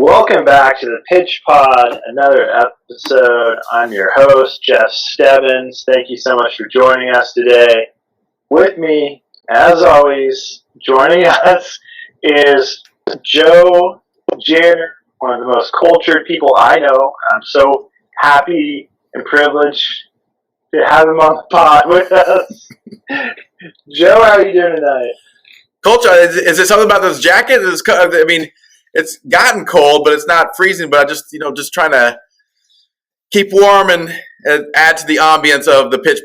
Welcome back to the Pitch Pod, another episode. I'm your host, Jeff Stebbins. Thank you so much for joining us today. With me, as always, joining us is Joe Jenner, one of the most cultured people I know. I'm so happy and privileged to have him on the pod with us. Joe, how are you doing tonight? Culture, is it something about this jacket? It's gotten cold, but it's not freezing. But I just trying to keep warm and add to the ambience of the Pitch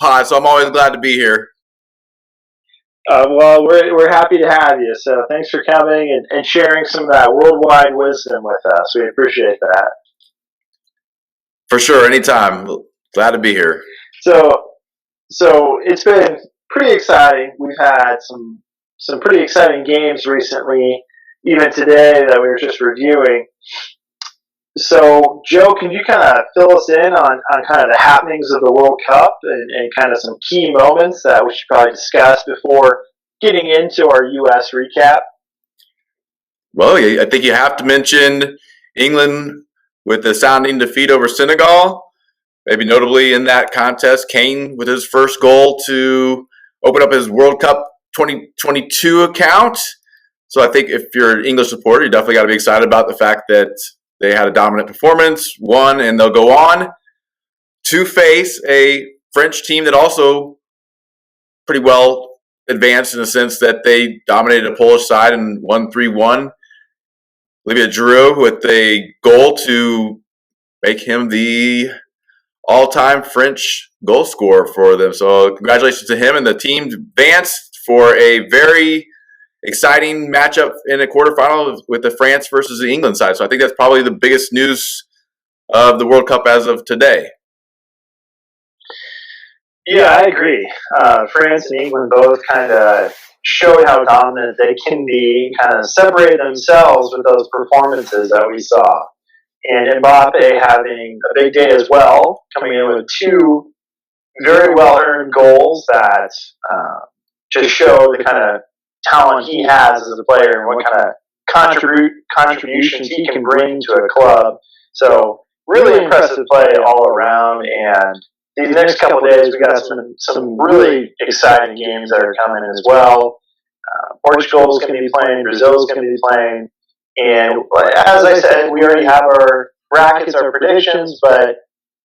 Pod. So I'm always glad to be here. Well, we're happy to have you. So thanks for coming and sharing some of that worldwide wisdom with us. We appreciate that. For sure, anytime. Glad to be here. So it's been pretty exciting. We've had some pretty exciting games recently, even today that we were just reviewing. So, Joe, can you kind of fill us in on kind of the happenings of the World Cup and kind of some key moments that we should probably discuss before getting into our U.S. recap? Well, I think you have to mention England with the sounding defeat over Senegal. Maybe notably in that contest, Kane with his first goal to open up his World Cup 2022 account. So I think if you're an English supporter, you definitely got to be excited about the fact that they had a dominant performance, won, and they'll go on to face a French team that also pretty well advanced in the sense that they dominated a Polish side and won 3-1. Olivier Giroud with a goal to make him the all-time French goal scorer for them. So congratulations to him, and the team advanced for a very exciting matchup in a quarterfinal with the France versus the England side. So I think that's probably the biggest news of the World Cup as of today. Yeah, I agree. France and England both kind of showed how dominant they can be, kind of separated themselves with those performances that we saw. And Mbappe having a big day as well, coming in with two very well-earned goals that just show the kind of talent he has as a player and what kind of contributions he can bring to a club. So really impressive play all around. And these next couple of days, we got some really exciting games that are coming as well. Portugal's going to be playing, Brazil's going to be playing. And as I said, we already have our brackets, our predictions, but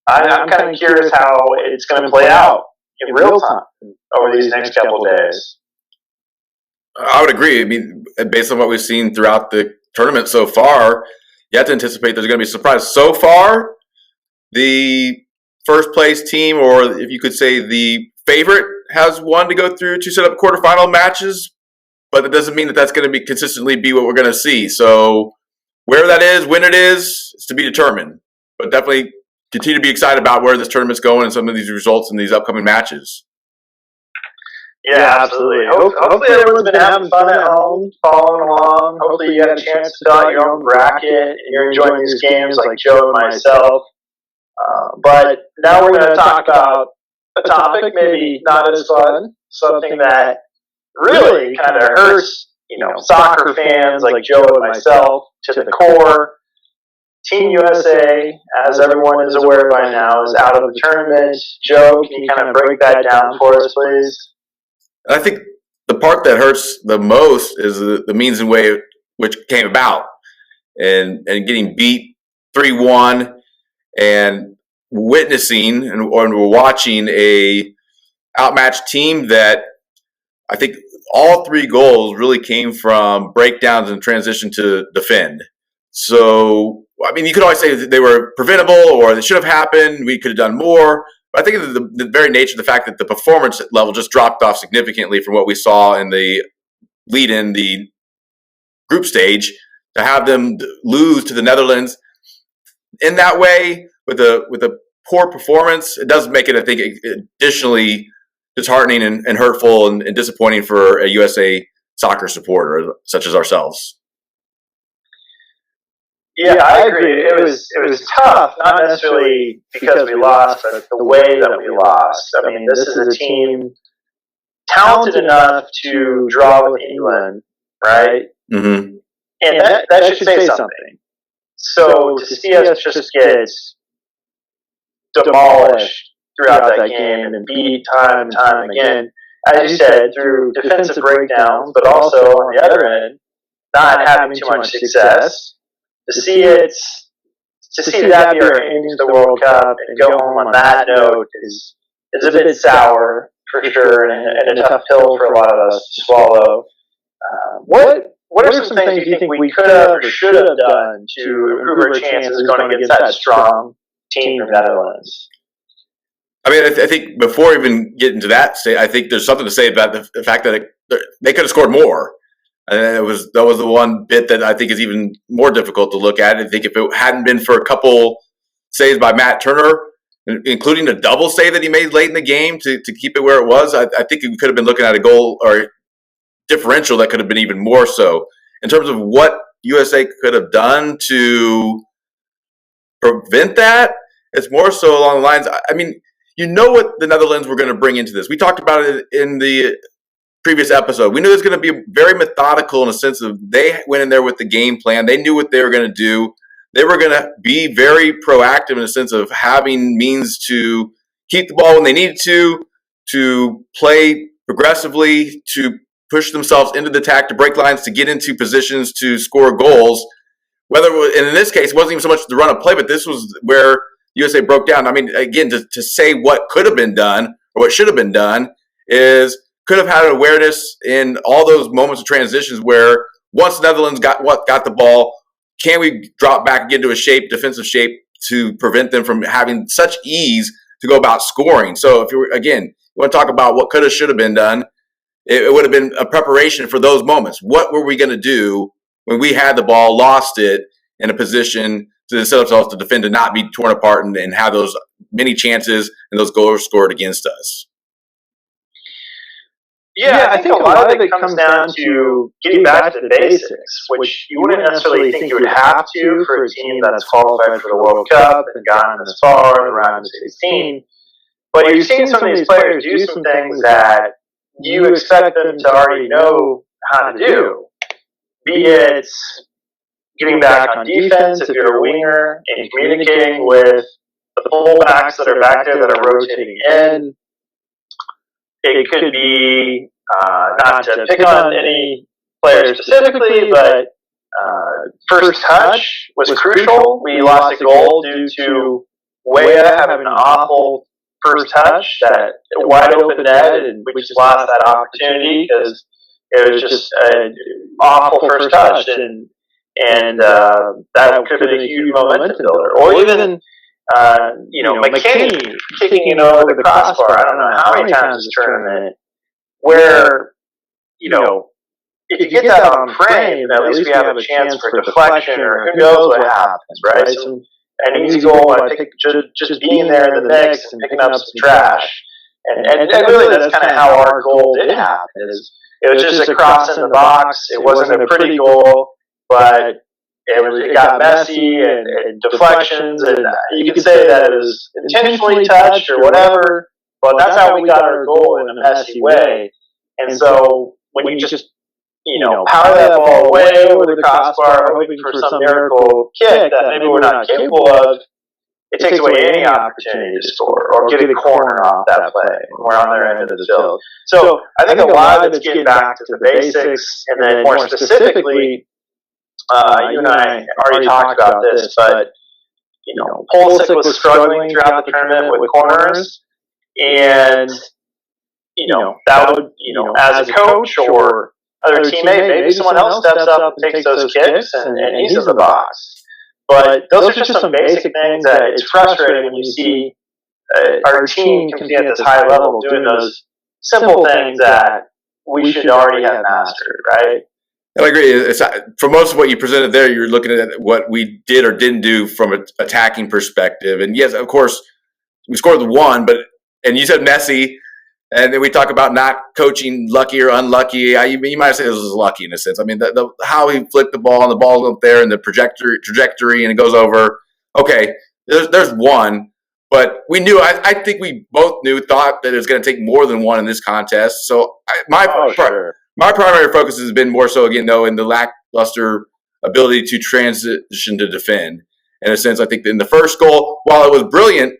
I'm kind of curious how it's going to play out in real time over these next couple of days. I would agree. I mean, based on what we've seen throughout the tournament so far, you have to anticipate there's going to be a surprise. So far, the first place team, or if you could say the favorite, has won to go through to set up quarterfinal matches, but that doesn't mean that that's going to be consistently be what we're going to see. So where that is, when it is to be determined. But definitely continue to be excited about where this tournament's going and some of these results in these upcoming matches. Yeah, absolutely. Hopefully everyone's been having fun at home, following along. Hopefully you had a chance to fill out your own bracket and you're enjoying these games like Joe and myself. But now we're going to talk about a topic maybe not as fun, something that really kind of hurts, soccer fans like Joe and myself to the core. Team USA, as everyone is aware by now, is out of the tournament. Joe, can you kind of break that down for us, please? I think the part that hurts the most is the means and way which came about, and getting beat 3-1, and witnessing and watching a outmatched team that I think all three goals really came from breakdowns and transition to defend. So, I mean, you could always say that they were preventable or they should have happened. We could have done more. But I think the very nature of the fact that the performance level just dropped off significantly from what we saw in the lead in the group stage, to have them lose to the Netherlands in that way with a poor performance, it does make it, I think, additionally disheartening and hurtful and disappointing for a USA soccer supporter such as ourselves. Yeah, I agree. It was tough, not necessarily because we lost, but the way that we lost. I mean, this is a team talented enough to draw with England, right? Mm-hmm. And that should say something. So to see us just get demolished throughout that game and beat time and time again, as you said, through defensive breakdowns, but also on the other end, not having too much success. To see that be our ending to the World Cup and go home on that note is a bit sour for sure, and a tough pill for a lot of us to swallow. What are some things you think we could have or should have done to improve our chances going against that strong team from the Netherlands? I mean, I think before even getting to that, I think there's something to say about the fact that they could have scored more. And that was the one bit that I think is even more difficult to look at. I think if it hadn't been for a couple saves by Matt Turner, including a double save that he made late in the game to keep it where it was, I think we could have been looking at a goal or differential that could have been even more so. In terms of what USA could have done to prevent that, it's more so along the lines, I mean, you know what the Netherlands were going to bring into this. We talked about it in the previous episode. We knew it was going to be very methodical in a sense of they went in there with the game plan. They knew what they were going to do. They were going to be very proactive in a sense of having means to keep the ball when they needed to play progressively, to push themselves into the attack, to break lines, to get into positions to score goals. Whether it was, and in this case, it wasn't even so much the run of play, but this was where USA broke down. I mean, again, to say what could have been done or what should have been done is could have had an awareness in all those moments of transitions where once the Netherlands got the ball, can we drop back again to a defensive shape to prevent them from having such ease to go about scoring? So if you want to talk about what could have, should have been done, it would have been a preparation for those moments. What were we going to do when we had the ball, lost it in a position to set ourselves to defend, to not be torn apart and have those many chances and those goals scored against us? Yeah, I think a lot of it comes down to getting back to the basics, which you wouldn't necessarily think you would have to for a team that's qualified for the World Cup and gotten this far, the round of 16. But you've seen some of these players do some things that you expect them to already know how to do. Be it getting back on defense if you're a winger and communicating with the fullbacks that are back there that are rotating in. It could be, not to pick on any player specifically, but first touch was crucial. We lost a goal due to Weah having an awful first touch, that wide open net, and we just lost that opportunity because it was just an awful first touch, and that could have been a huge momentum builder. Or even McKinney kicking it over the crossbar. I don't know how many times this tournament, where, if you get that on frame, at least we have a chance for deflection, or who knows what happens, right? So, an easy goal, I think, just being there in the mix and picking up some trash. And really, that's kind of how our goal did happen. It was just a cross in the box. It wasn't a pretty goal, but it got messy and deflections, and you could say that it was intentionally touched or whatever, but that's how we got our goal in a messy way. And so when you just power that ball way over the crossbar, hoping for some miracle kick that maybe we're not capable of, it takes away any opportunity to score or get a corner off that play when we're on their end of the field. So I think a lot of it's getting back to the basics, and then more specifically, you and I already talked about this, but Pulisic was struggling throughout the tournament with corners, and that would, as a coach or other teammate, maybe someone else steps up and takes those kicks, and he's in the box. But those are just some basic things that it's frustrating when you see our team competing at this high level doing those simple things that we should already have mastered, right? I agree. For most of what you presented there, you're looking at what we did or didn't do from an attacking perspective. And yes, of course, we scored the one, and you said messy, and then we talk about not coaching lucky or unlucky. You might say it was lucky in a sense. I mean, how he flicked the ball and the ball up there and the trajectory and it goes over. Okay, there's one, but we knew. I think we both thought that it was going to take more than one in this contest. So my primary focus has been more so, again, though, in the lackluster ability to transition to defend. In a sense, I think that in the first goal, while it was brilliant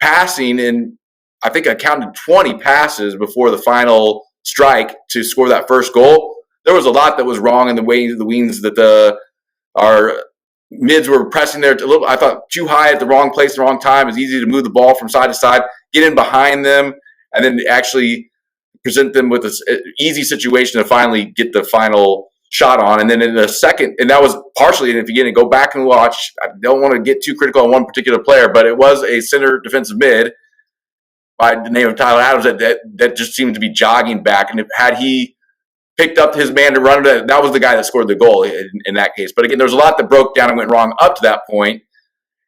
passing, and I think I counted 20 passes before the final strike to score that first goal, there was a lot that was wrong in the way the wings that our mids were pressing there a little. I thought too high at the wrong place, the wrong time. It's easy to move the ball from side to side, get in behind them, and then actually present them with an easy situation to finally get the final shot on. And then in the second, and that was partially in the beginning, go back and watch. I don't want to get too critical on one particular player, but it was a center defensive mid by the name of Tyler Adams that just seemed to be jogging back. And had he picked up his man to run, that was the guy that scored the goal in that case. But again, there was a lot that broke down and went wrong up to that point.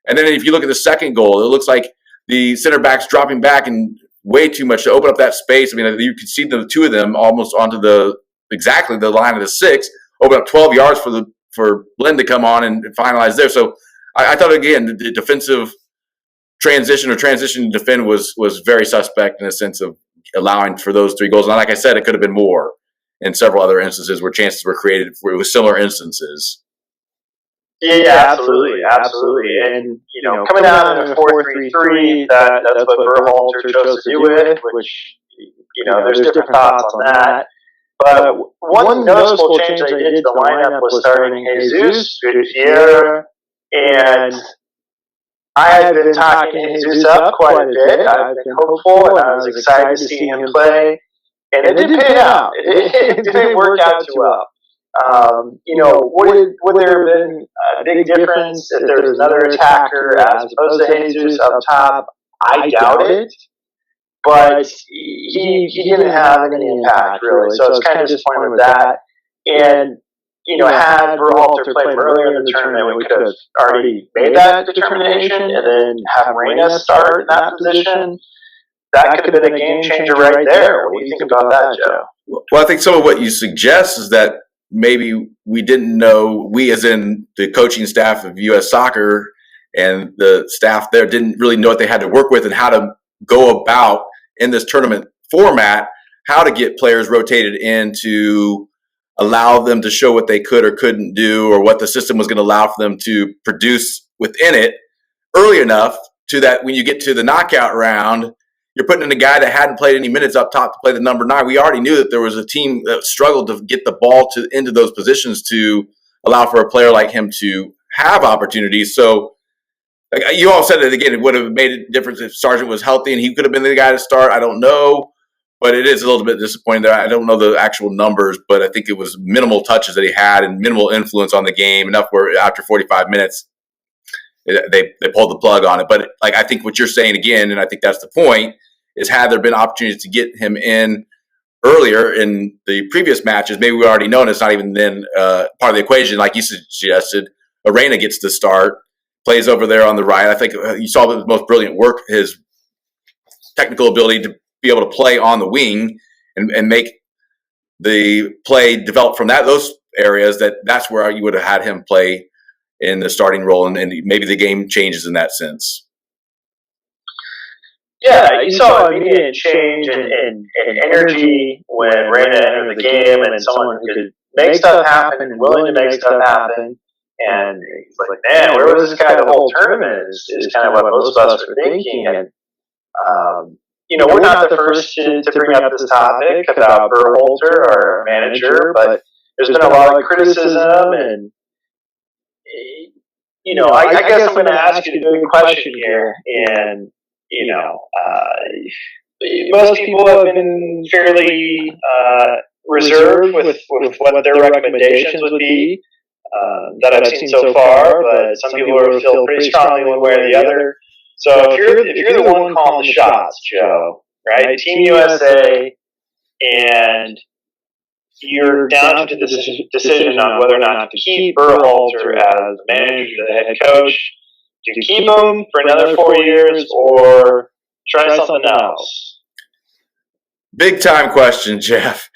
And then if you look at the second goal, it looks like the center back's dropping back and way too much to open up that space. I mean, you could see the two of them almost onto exactly the line of the 6, open up 12 yards for Lynn to come on and finalize there. So I thought, again, the defensive transition to defend was very suspect in the sense of allowing for those 3 goals. And like I said, it could have been more in several other instances where chances were created with similar instances. Yeah, absolutely. And, coming down in a 4-3-3, that's what Berhalter chose to do with, which, there's different thoughts on that. But one noticeable change they did to the lineup was starting Jesus Gutierrez, and I had been talking Jesus up quite a bit. I've been hopeful, and I was excited to see him play, and it didn't pan out. It didn't work out too well. Would there have been a big difference if there was another attacker as opposed to Jesus up top? I doubt it. But he didn't have any impact, really. So it's kind of disappointed with that. And, had Berhalter played earlier in the tournament, we could have already made that determination and then have Reyna start in that position. That could have been a game changer right there. What do you think about that, Joe? Well, I think some of what you suggest is that maybe we didn't know, we as in the coaching staff of U.S. Soccer and the staff there didn't really know what they had to work with and how to go about in this tournament format, how to get players rotated in to allow them to show what they could or couldn't do or what the system was going to allow for them to produce within it early enough to that when you get to the knockout round, you're putting in a guy that hadn't played any minutes up top to play the number 9. We already knew that there was a team that struggled to get the ball into those positions to allow for a player like him to have opportunities. So like you all said it again, it would have made a difference if Sargent was healthy and he could have been the guy to start. I don't know, but it is a little bit disappointing there. I don't know the actual numbers, but I think it was minimal touches that he had and minimal influence on the game, enough where after 45 minutes they pulled the plug on it. But like I think what you're saying again, and I think that's the point, is had there been opportunities to get him in earlier in the previous matches, maybe we already know, and it's not even then part of the equation. Like you suggested, Arena gets to start, plays over there on the right. I think you saw the most brilliant work, his technical ability to be able to play on the wing and make the play develop from those areas. That's where you would have had him play in the starting role, and maybe the game changes in that sense. Yeah, you saw an immediate change in energy when Reyna entered the game, and someone who could make stuff happen and willing to make stuff happen. And he's like, man, where was this guy the whole tournament? Is kind of what most of us were thinking. And we're not the first to bring up this topic about Berhalter, our manager, but there's been a lot of criticism, and I guess I'm going to ask you the big question here, and most people have been fairly reserved with what their recommendations would be that I've seen so far, but some people feel pretty strongly one way or the other. So if you're the one calling the shots, Joe, right? Team USA, and you're down to the decision on whether or not to keep Berhalter as the manager, the head coach, to keep him for another 4 years or try something else? Big time question, Jeff.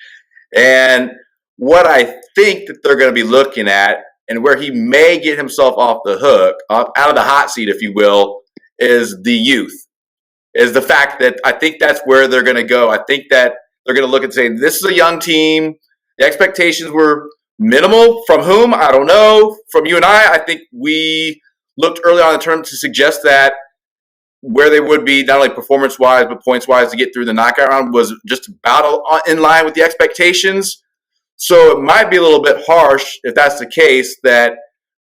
And what I think that they're going to be looking at, and where he may get himself off the hook, out of the hot seat, if you will, is the youth. Is the fact that I think that's where they're going to go. I think that they're going to look and say, this is a young team. The expectations were Minimal from whom? I don't know. From you and I think we looked early on in the term to suggest that where they would be, not only performance-wise, but points-wise to get through the knockout round was just about in line with the expectations. So it might be a little bit harsh if that's the case, that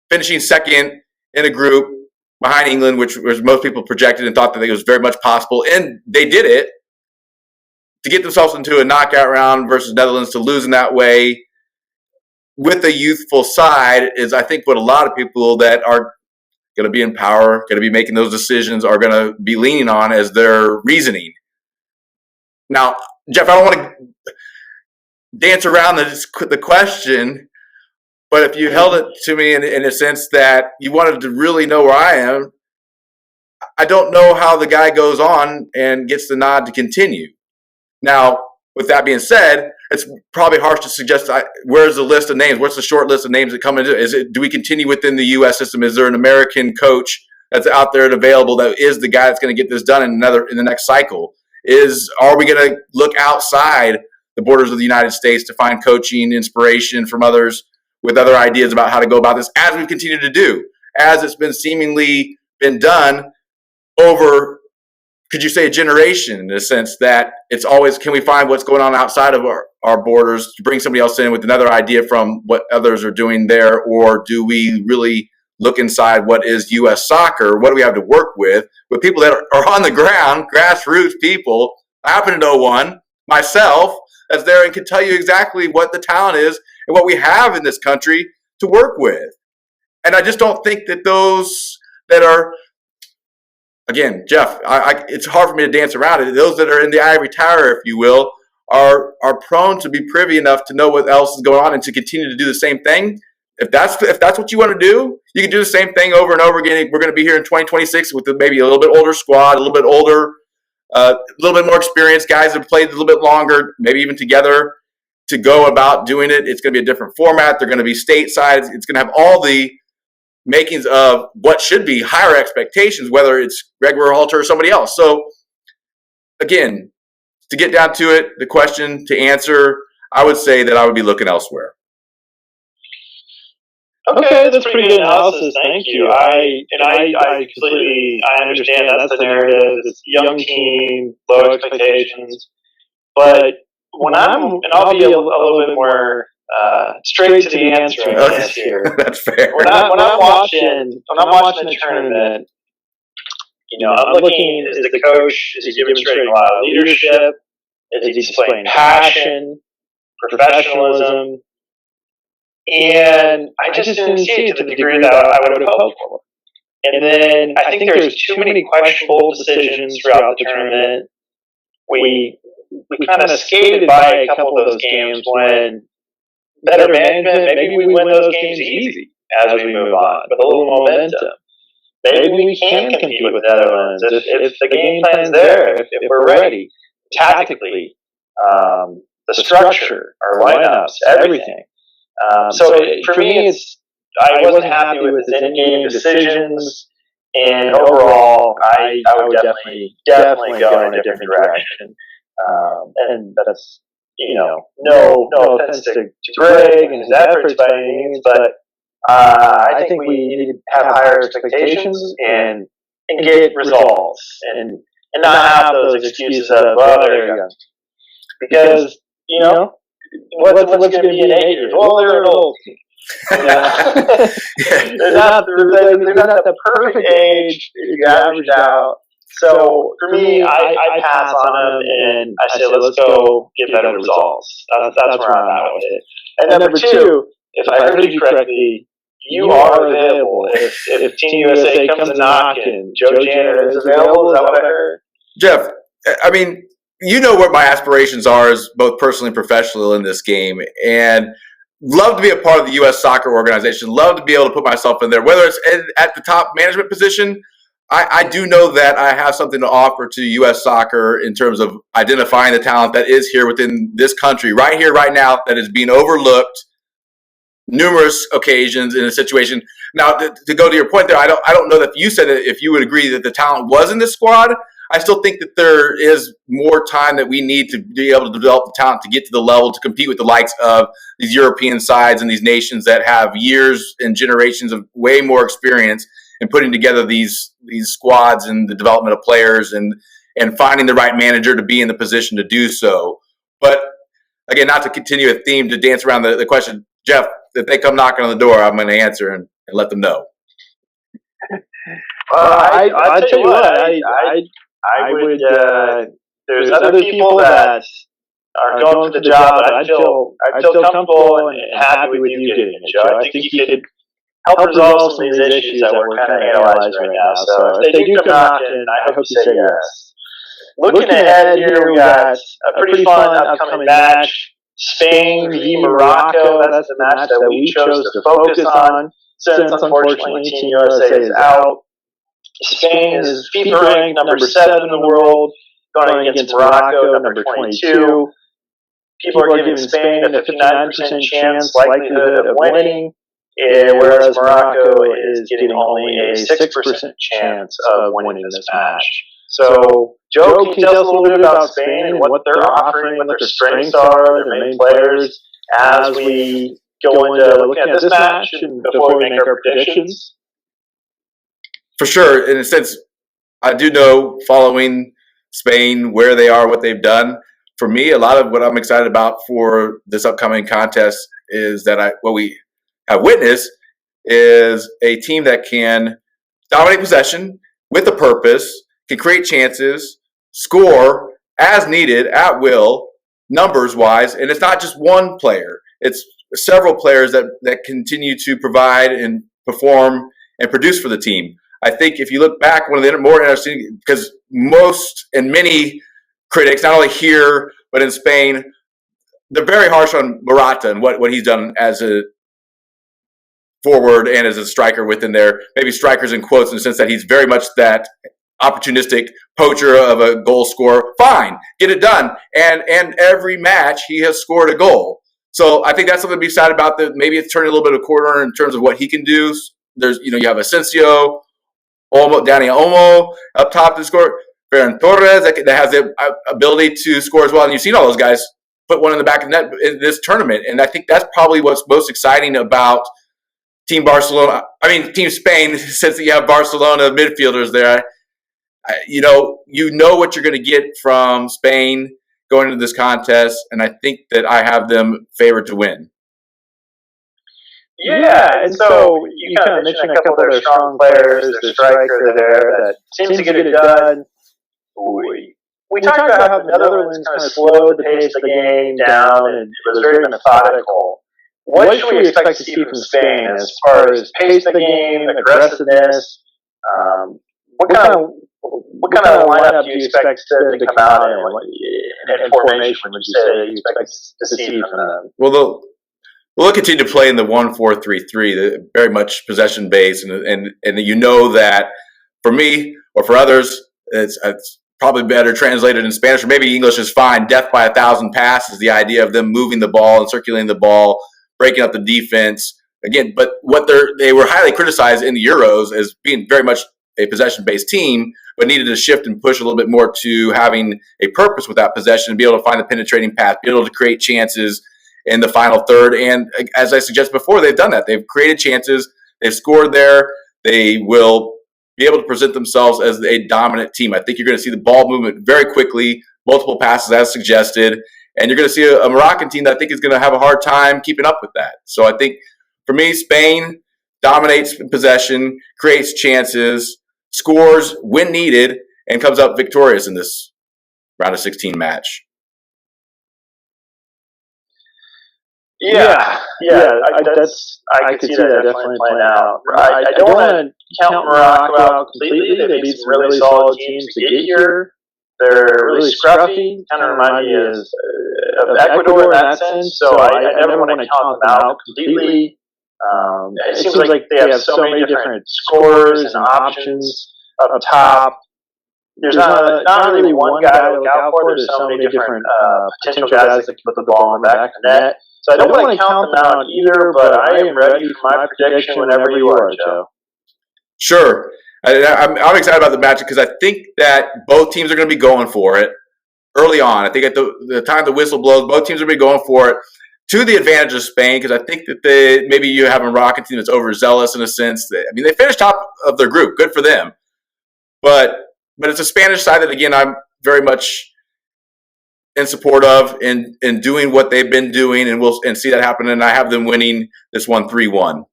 finishing second in a group behind England, which was most people projected and thought that it was very much possible, and they did it, to get themselves into a knockout round versus Netherlands, to lose in that way with a youthful side is, I think, what a lot of people that are going to be in power, going to be making those decisions, are going to be leaning on as their reasoning. Now, Jeff, I don't want to dance around the question, but if you held it to me in a sense that you wanted to really know where I am, I don't know how the guy goes on and gets the nod to continue. Now, with that being said, it's probably harsh to suggest where's the list of names? What's the short list of names that come into it? Do we continue within the U.S. system? Is there an American coach that's out there and available that is the guy that's going to get this done in the next cycle? Are we going to look outside the borders of the United States to find coaching inspiration from others with other ideas about how to go about this, as we've continued to do, as it's been seemingly been done over, could you say, a generation, in a sense that it's always, can we find what's going on outside of our borders to bring somebody else in with another idea from what others are doing there? Or do we really look inside what is U.S. soccer? What do we have to work with people that are on the ground, grassroots people? I happen to know one myself that's there and can tell you exactly what the talent is and what we have in this country to work with. And I just don't think that those that are, again, Jeff, it's hard for me to dance around it. Those that are in the ivory tower, if you will, are prone to be privy enough to know what else is going on and to continue to do the same thing. If that's what you want to do, you can do the same thing over and over again. We're going to be here in 2026 with maybe a little bit older squad, a little bit older, a little bit more experienced guys that have played a little bit longer, maybe even together, to go about doing it. It's going to be a different format. They're going to be stateside. It's going to have all the makings of what should be higher expectations, whether it's Greg Berhalter or somebody else. So, again, to get down to it, the question to answer, I would say that I would be looking elsewhere. Okay, that's pretty good analysis. Thank you. I completely understand that's the narrative. It's a young team, low expectations. But when and I'll be a little bit more straight to the answer, I guess, here. That's fair. When I'm watching the tournament, I'm looking, is the coach, is he demonstrating a lot of leadership? Is he displaying passion, professionalism? And I just didn't see it to the degree that I would have hoped for. And then I think there's too many questionable decisions throughout the tournament. We kind of skated by a couple of those games when better management, maybe we win those games easy as we move on with a little momentum. Maybe we can compete with the Netherlands if the game plan's there, if we're ready, tactically, the structure, our lineups, everything. So for me, I wasn't happy with his in-game decisions, and overall, I would definitely go in a different direction. And that's no offense to Greg and his efforts by any means, but I think we need to have higher expectations and get results and not have those excuses of, well, there you go, because what's going to be in 8 years? Well, they're an old team. They're not the perfect age if you average out. So for me, I pass on them and I say, let's go get better results. That's where I'm at with it. And number two, if I heard you correctly, you are available. If Team USA comes knocking, Joe Janet is available. Is that what I heard? Jeff, I mean, you know what my aspirations are as both personally and professionally in this game, and love to be a part of the U.S. soccer organization, love to be able to put myself in there, whether it's at the top management position. I do know that I have something to offer to U.S. soccer in terms of identifying the talent that is here within this country, right here, right now, that is being overlooked numerous occasions in a situation. Now, to go to your point there, I don't know that you said that if you would agree that the talent was in this squad. I still think that there is more time that we need to be able to develop the talent to get to the level to compete with the likes of these European sides and these nations that have years and generations of way more experience in putting together these squads and the development of players and finding the right manager to be in the position to do so. But again, not to continue a theme to dance around the question, Jeff, if they come knocking on the door, I'm going to answer and let them know. I tell you what, I would. There's other people that are going for the job, but I'd feel comfortable and happy with you getting it, Joe. I think you could help resolve some of these issues that we're kind of analyzing right now. So if they do come knocking, I hope you say yes. Looking ahead here, we got a pretty fun upcoming match. Spain v Morocco. That's the match that we chose to focus on since, unfortunately, Team USA is out. Spain is FIFA ranked number 7 in the world, going against Morocco, number 22. People are giving Spain a 59% chance likelihood of winning, whereas Morocco is getting only a 6% chance of winning this match. So, Joe, can you tell us a little bit about Spain and what they're offering, what their strengths are, their main players, as we go into looking at this match and before we make our predictions? For sure. In a sense, I do know, following Spain, where they are, what they've done. For me, a lot of what I'm excited about for this upcoming contest is that what we have witnessed is a team that can dominate possession with a purpose, can create chances, score as needed at will, numbers-wise, and it's not just one player. It's several players that continue to provide and perform and produce for the team. I think if you look back, one of the more interesting, because most and many critics, not only here but in Spain, they're very harsh on Morata and what he's done as a forward and as a striker within there. Maybe strikers in quotes, in the sense that he's very much that opportunistic poacher of a goal scorer. Fine, get it done. And every match he has scored a goal. So I think that's something to be excited about. That maybe it's turning a little bit of a corner in terms of what he can do. There's, you have Asensio, Dani Olmo up top to score. Ferran Torres that has the ability to score as well. And you've seen all those guys put one in the back of the net in this tournament. And I think that's probably what's most exciting about Team Spain, since you have Barcelona midfielders there. You know what you're going to get from Spain going into this contest, and I think that I have them favored to win. Yeah, and so you kind of mentioned a couple of their strong players, their striker there that seems to get it done. We talked about how the Netherlands kind of slowed the pace of the game down and it was very methodical. What should we expect to see from Spain as far as pace of the game, aggressiveness? What kind of lineup do you expect to come out in? And formation would you say that you expect to see from them? Well, we'll continue to play in the 1-4-3-3, very much possession based, and that for me or for others, it's probably better translated in Spanish, or maybe English is fine. Death by 1,000 passes, the idea of them moving the ball and circulating the ball, breaking up the defense. Again, but what they were highly criticized in the Euros as being very much a possession-based team, but needed to shift and push a little bit more to having a purpose with that possession and be able to find the penetrating path, be able to create chances in the final third. And as I suggested before, they've done that. They've created chances. They've scored there. They will be able to present themselves as a dominant team. I think you're going to see the ball movement very quickly, multiple passes as suggested, and you're going to see a Moroccan team that I think is going to have a hard time keeping up with that. So I think, for me, Spain dominates possession, creates chances, scores when needed, and comes up victorious in this round of 16 match. Yeah, I could see that definitely playing out. I don't want to count Morocco out completely. They beat some really solid teams to get here. They're really scruffy, kind of remind me of Ecuador in that sense. So I never want to count them out completely. It seems like they have so many different scorers and options up top. There's not really one guy to look out for. There's so many different potential guys that can put the ball in the back of the net. So I don't want to count them out either, but I am ready for my prediction whenever you are, Joe. Sure. I'm excited about the match because I think that both teams are going to be going for it early on. I think at the time the whistle blows, both teams are going to be going for it to the advantage of Spain because I think that maybe you have a Moroccan team that's overzealous in a sense. They finished top of their group. Good for them. But it's a Spanish side that, again, I'm very much in support of in doing what they've been doing, and we'll see that happen. And I have them winning this one 3-1.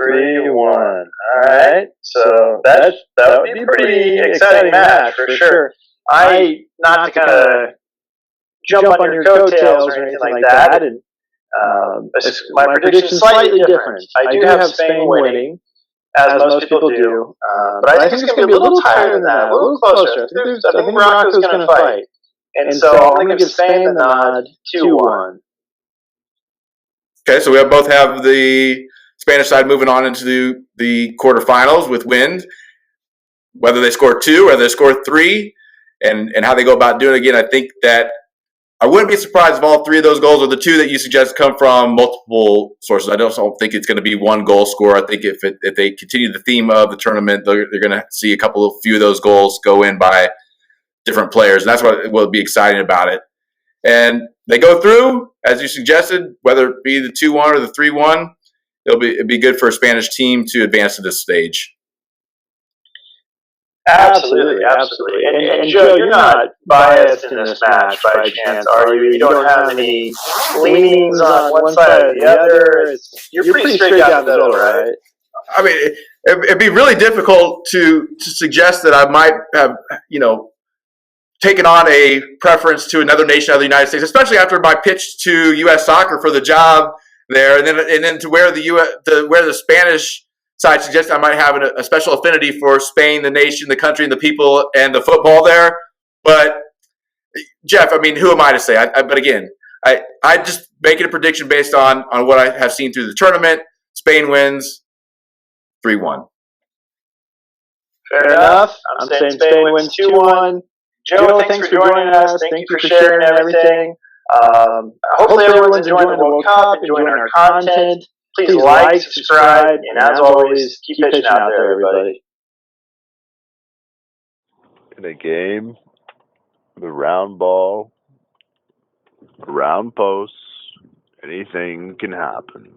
3-1. All right. So that would be a pretty exciting match for sure. Not to kind of jump on your coattails or anything like that, and my prediction is slightly different. I do have Spain winning, as most people do, but I think it's going to be a little tighter than that, a little closer. I think Morocco's going to fight, and so I'm going to give Spain the nod 2-1. Okay, so we both have the Spanish side moving on into the quarterfinals with wins. Whether they score 2, whether they score 3, and how they go about doing it. Again, I think that I wouldn't be surprised if all 3 of those goals, or the 2 that you suggest, come from multiple sources. I don't think it's going to be one goal scorer. I think if they continue the theme of the tournament, they're going to see a few of those goals go in by different players, and that's what will be exciting about it. And they go through, as you suggested, whether it be the 2-1 or the 3-1, it'd be good for a Spanish team to advance to this stage. Absolutely. And Joe, you're not biased in this match by chance, are you? You don't have any leanings on one side or the other. You're pretty straight down the middle, right? It'd be really difficult to suggest that I might have, taken on a preference to another nation of the United States, especially after my pitch to U.S. Soccer for the job there, and then to where the Spanish side suggests I might have a special affinity for Spain, the nation, the country, and the people, and the football there. But Jeff, who am I to say? But again, I just making a prediction based on what I have seen through the tournament. Spain wins 3-1. Fair enough. I'm saying Spain wins 2-1. Joe, thanks for joining us. Thank you for sharing everything. Hopefully everyone's enjoying the World Cup, enjoying our content. Please like, subscribe, and as always, keep pitching out there, everybody. In a game, the round ball, round posts, anything can happen.